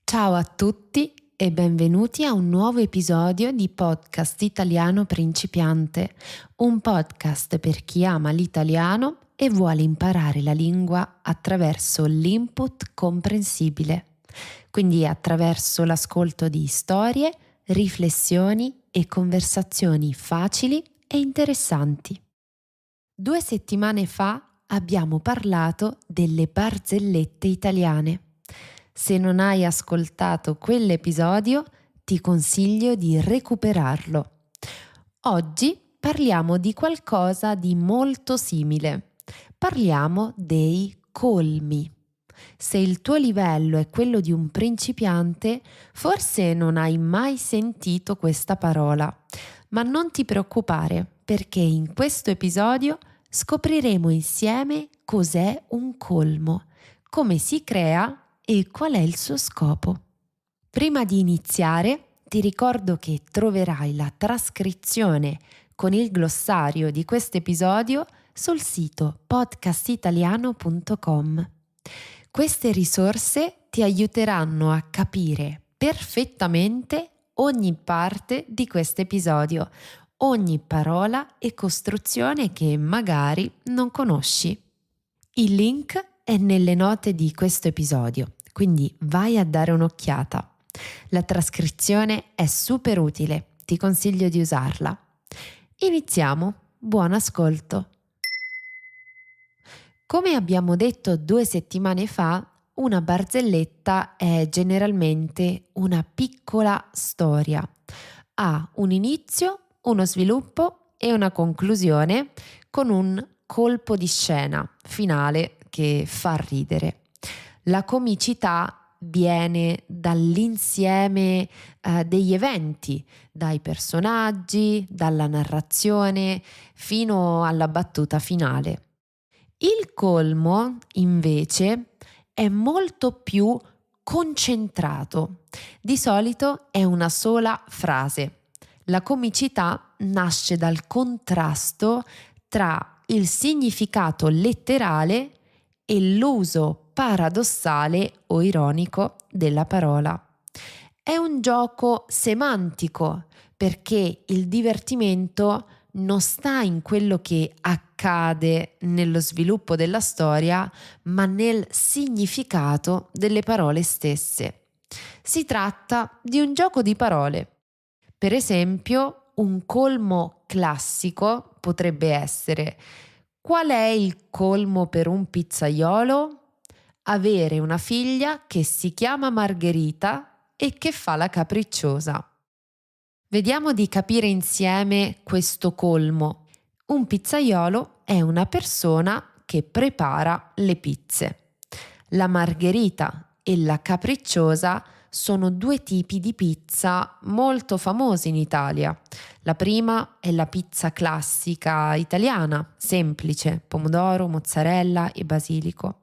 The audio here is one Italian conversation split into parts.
Ciao a tutti e benvenuti a un nuovo episodio di Podcast Italiano Principiante, un podcast per chi ama l'italiano e vuole imparare la lingua attraverso l'input comprensibile, quindi attraverso l'ascolto di storie, riflessioni e conversazioni facili e interessanti. 2 settimane fa abbiamo parlato delle barzellette italiane. Se non hai ascoltato quell'episodio, ti consiglio di recuperarlo. Oggi parliamo di qualcosa di molto simile. Parliamo dei colmi. Se il tuo livello è quello di un principiante, forse non hai mai sentito questa parola. Ma non ti preoccupare, perché in questo episodio scopriremo insieme cos'è un colmo, come si crea e qual è il suo scopo. Prima di iniziare, ti ricordo che troverai la trascrizione con il glossario di questo episodio sul sito podcastitaliano.com. Queste risorse ti aiuteranno a capire perfettamente ogni parte di questo episodio, ogni parola e costruzione che magari non conosci. Il link è nelle note di questo episodio, quindi vai a dare un'occhiata. La trascrizione è super utile, ti consiglio di usarla. Iniziamo, buon ascolto. Come abbiamo detto 2 settimane fa, una barzelletta è generalmente una piccola storia. Ha un inizio, uno sviluppo e una conclusione con un colpo di scena finale che fa ridere. La comicità viene dall'insieme degli eventi, dai personaggi, dalla narrazione fino alla battuta finale. Il colmo, invece, è molto più concentrato. Di solito è una sola frase. La comicità nasce dal contrasto tra il significato letterale e l'uso paradossale o ironico della parola. È un gioco semantico perché il divertimento non sta in quello che accade nello sviluppo della storia, ma nel significato delle parole stesse. Si tratta di un gioco di parole. Per esempio, un colmo classico potrebbe essere: qual è il colmo per un pizzaiolo? Avere una figlia che si chiama Margherita e che fa la capricciosa. Vediamo di capire insieme questo colmo. Un pizzaiolo è una persona che prepara le pizze. La margherita e la capricciosa sono 2 tipi di pizza molto famosi in Italia. La prima è la pizza classica italiana, semplice, pomodoro, mozzarella e basilico.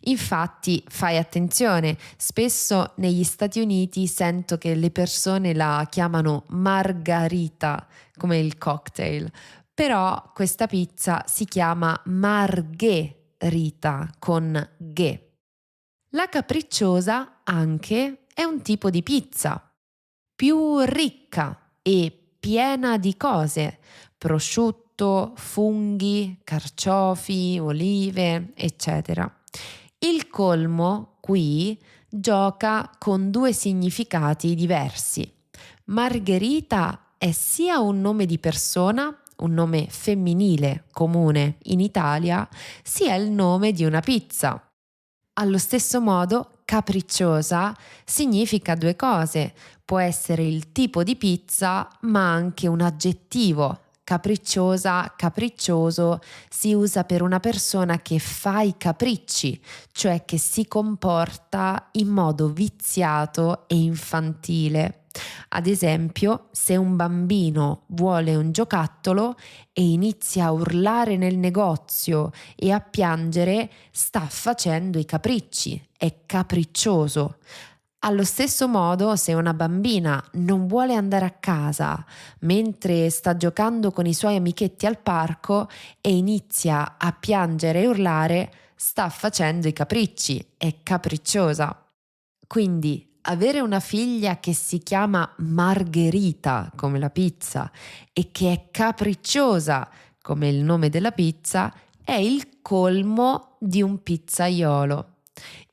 Infatti, fai attenzione, spesso negli Stati Uniti sento che le persone la chiamano margarita, come il cocktail, però questa pizza si chiama margherita con ghe. La capricciosa anche è un tipo di pizza, più ricca e piena di cose, prosciutto, funghi, carciofi, olive, eccetera. Il colmo qui gioca con 2 significati diversi. Margherita è sia un nome di persona, un nome femminile comune in Italia, sia il nome di una pizza. Allo stesso modo, capricciosa significa 2 cose. Può essere il tipo di pizza, ma anche un aggettivo. Capricciosa, capriccioso si usa per una persona che fa i capricci, cioè che si comporta in modo viziato e infantile. Ad esempio, se un bambino vuole un giocattolo e inizia a urlare nel negozio e a piangere, sta facendo i capricci, è capriccioso. Allo stesso modo, se una bambina non vuole andare a casa mentre sta giocando con i suoi amichetti al parco e inizia a piangere e urlare, sta facendo i capricci, è capricciosa. Quindi avere una figlia che si chiama Margherita, come la pizza, e che è capricciosa, come il nome della pizza, è il colmo di un pizzaiolo.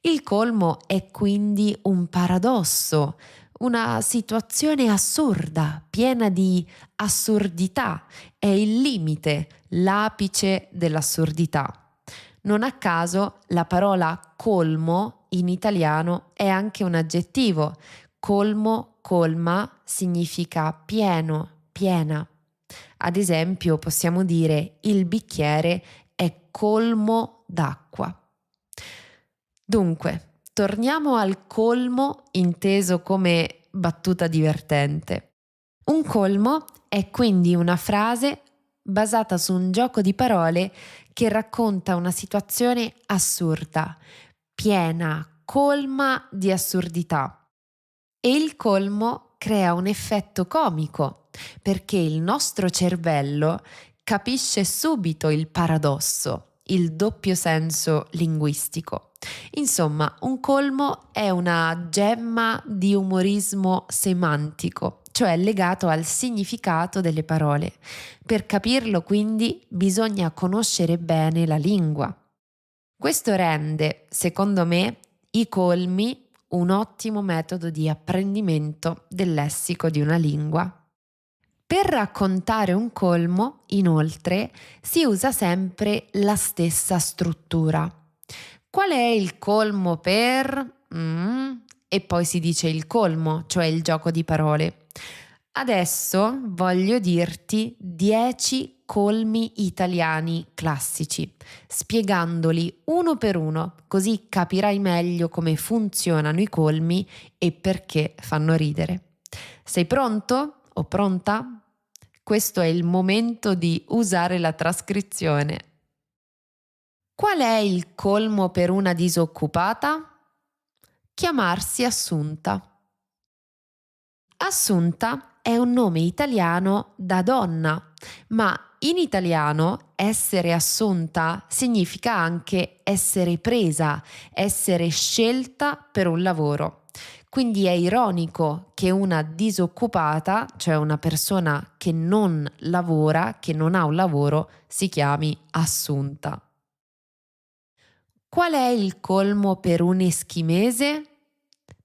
Il colmo è quindi un paradosso, una situazione assurda, piena di assurdità, è il limite, l'apice dell'assurdità. Non a caso la parola colmo in italiano è anche un aggettivo. Colmo, colma significa pieno, piena. Ad esempio possiamo dire il bicchiere è colmo d'acqua. Dunque, torniamo al colmo inteso come battuta divertente. Un colmo è quindi una frase basata su un gioco di parole che racconta una situazione assurda, piena, colma di assurdità. E il colmo crea un effetto comico, perché il nostro cervello capisce subito il paradosso, il doppio senso linguistico. Insomma, un colmo è una gemma di umorismo semantico, cioè legato al significato delle parole. Per capirlo, quindi, bisogna conoscere bene la lingua. Questo rende, secondo me, i colmi un ottimo metodo di apprendimento del lessico di una lingua. Per raccontare un colmo, inoltre, si usa sempre la stessa struttura. Qual è il colmo per? E poi si dice il colmo, cioè il gioco di parole. Adesso voglio dirti 10 colmi italiani classici, spiegandoli uno per uno, così capirai meglio come funzionano i colmi e perché fanno ridere. Sei pronto o pronta? Questo è il momento di usare la trascrizione. Qual è il colmo per una disoccupata? Chiamarsi Assunta. Assunta è un nome italiano da donna, ma in italiano essere assunta significa anche essere presa, essere scelta per un lavoro. Quindi è ironico che una disoccupata, cioè una persona che non lavora, che non ha un lavoro, si chiami assunta. Qual è il colmo per un eschimese?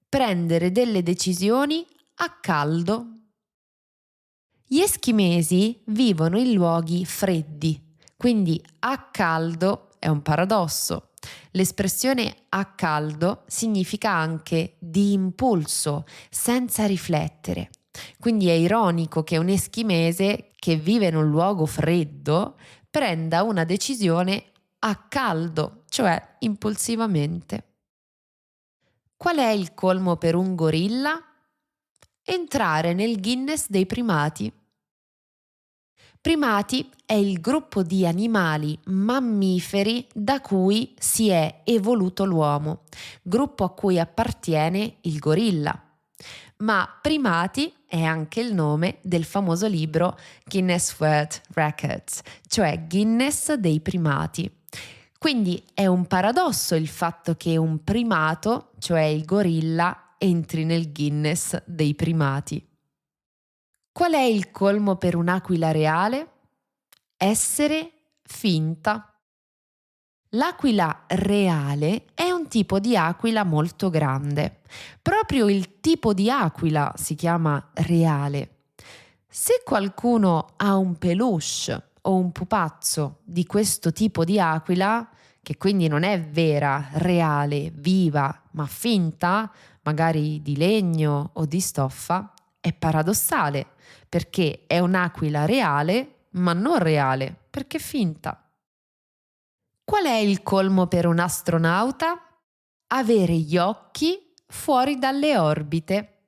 Prendere delle decisioni a caldo. Gli eschimesi vivono in luoghi freddi, quindi a caldo è un paradosso. L'espressione a caldo significa anche di impulso, senza riflettere. Quindi è ironico che un eschimese che vive in un luogo freddo prenda una decisione a caldo, cioè impulsivamente. Qual è il colmo per un gorilla? Entrare nel Guinness dei primati. Primati è il gruppo di animali mammiferi da cui si è evoluto l'uomo, gruppo a cui appartiene il gorilla. Ma primati è anche il nome del famoso libro Guinness World Records, cioè Guinness dei primati. Quindi è un paradosso il fatto che un primato, cioè il gorilla, entri nel Guinness dei primati. Qual è il colmo per un'aquila reale? Essere finta. L'aquila reale è un tipo di aquila molto grande. Proprio il tipo di aquila si chiama reale. Se qualcuno ha un peluche o un pupazzo di questo tipo di aquila, che quindi non è vera, reale, viva, ma finta, magari di legno o di stoffa, è paradossale, perché è un'aquila reale, ma non reale, perché è finta. Qual è il colmo per un astronauta? Avere gli occhi fuori dalle orbite.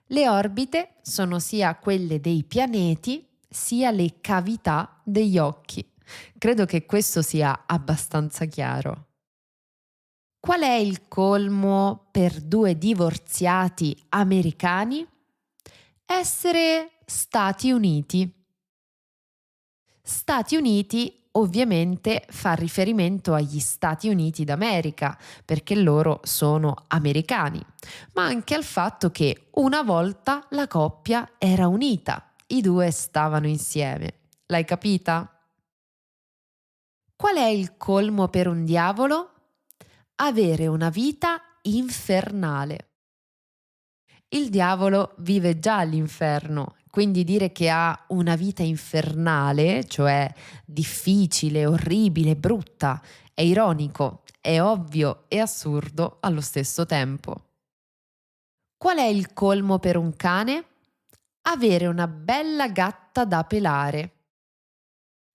Le orbite sono sia quelle dei pianeti sia le cavità degli occhi. Credo che questo sia abbastanza chiaro. Qual è il colmo per due divorziati americani? Essere Stati Uniti. Stati Uniti ovviamente fa riferimento agli Stati Uniti d'America, perché loro sono americani, ma anche al fatto che una volta la coppia era unita, i due stavano insieme. L'hai capita? Qual è il colmo per un diavolo? Avere una vita infernale. Il diavolo vive già all'inferno, quindi dire che ha una vita infernale, cioè difficile, orribile, brutta, è ironico, è ovvio e assurdo allo stesso tempo. Qual è il colmo per un cane? Avere una bella gatta da pelare.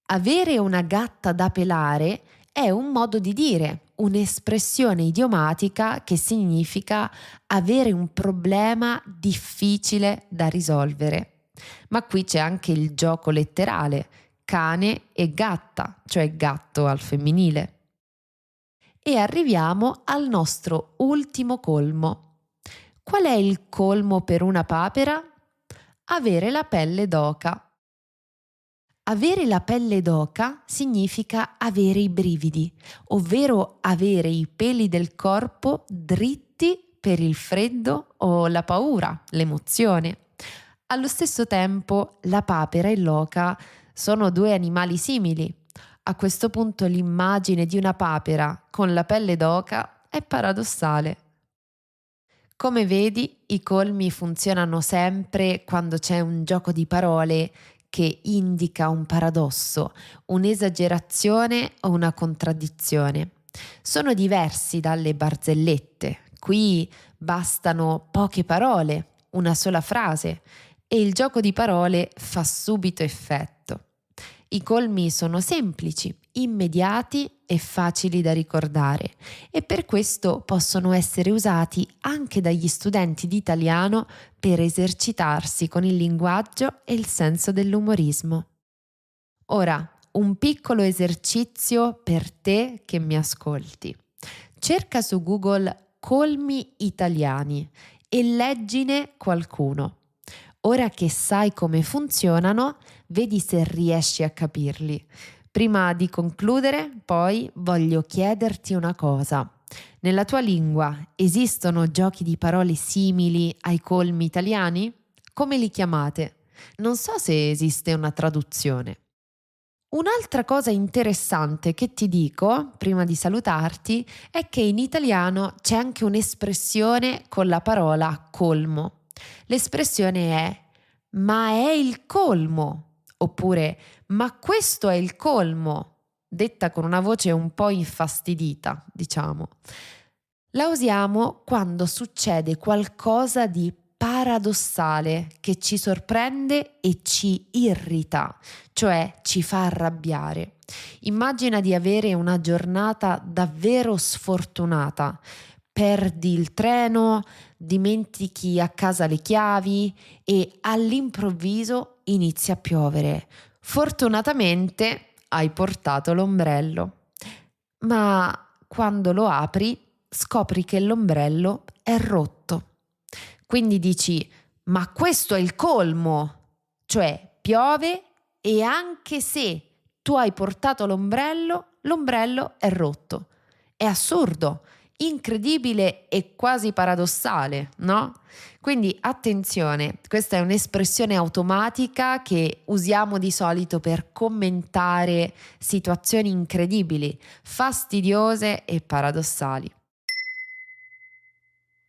Avere una gatta da pelare è un modo di dire, un'espressione idiomatica che significa avere un problema difficile da risolvere. Ma qui c'è anche il gioco letterale, cane e gatta, cioè gatto al femminile. E arriviamo al nostro ultimo colmo. Qual è il colmo per una papera? Avere la pelle d'oca. Avere la pelle d'oca significa avere i brividi, ovvero avere i peli del corpo dritti per il freddo o la paura, l'emozione. Allo stesso tempo, la papera e l'oca sono due animali simili. A questo punto l'immagine di una papera con la pelle d'oca è paradossale. Come vedi, i colmi funzionano sempre quando c'è un gioco di parole che indica un paradosso, un'esagerazione o una contraddizione. Sono diversi dalle barzellette. Qui bastano poche parole, una sola frase, e il gioco di parole fa subito effetto. I colmi sono semplici, immediati e facili da ricordare e per questo possono essere usati anche dagli studenti di italiano per esercitarsi con il linguaggio e il senso dell'umorismo. Ora, un piccolo esercizio per te che mi ascolti. Cerca su Google colmi italiani e leggine qualcuno. Ora che sai come funzionano, vedi se riesci a capirli. Prima di concludere, poi, voglio chiederti una cosa. Nella tua lingua esistono giochi di parole simili ai colmi italiani? Come li chiamate? Non so se esiste una traduzione. Un'altra cosa interessante che ti dico, prima di salutarti, è che in italiano c'è anche un'espressione con la parola colmo. L'espressione è ma è il colmo, oppure ma questo è il colmo, detta con una voce un po' infastidita, diciamo. La usiamo quando succede qualcosa di paradossale che ci sorprende e ci irrita, cioè ci fa arrabbiare. Immagina di avere una giornata davvero sfortunata. Perdi il treno, dimentichi a casa le chiavi e all'improvviso inizia a piovere. Fortunatamente hai portato l'ombrello, ma quando lo apri scopri che l'ombrello è rotto. Quindi dici, ma questo è il colmo! Cioè piove e anche se tu hai portato l'ombrello è rotto. È assurdo, incredibile e quasi paradossale, no? Quindi attenzione, questa è un'espressione automatica che usiamo di solito per commentare situazioni incredibili, fastidiose e paradossali.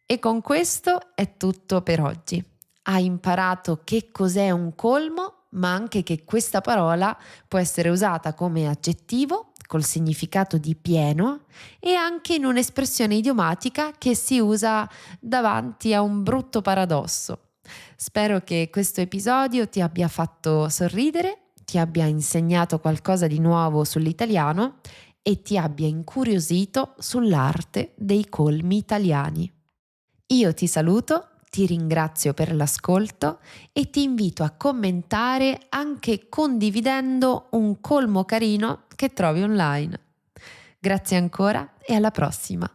E con questo è tutto per oggi. Hai imparato che cos'è un colmo, ma anche che questa parola può essere usata come aggettivo col significato di pieno e anche in un'espressione idiomatica che si usa davanti a un brutto paradosso. Spero che questo episodio ti abbia fatto sorridere, ti abbia insegnato qualcosa di nuovo sull'italiano e ti abbia incuriosito sull'arte dei colmi italiani. Io ti saluto, ti ringrazio per l'ascolto e ti invito a commentare anche condividendo un colmo carino che trovi online. Grazie ancora e alla prossima!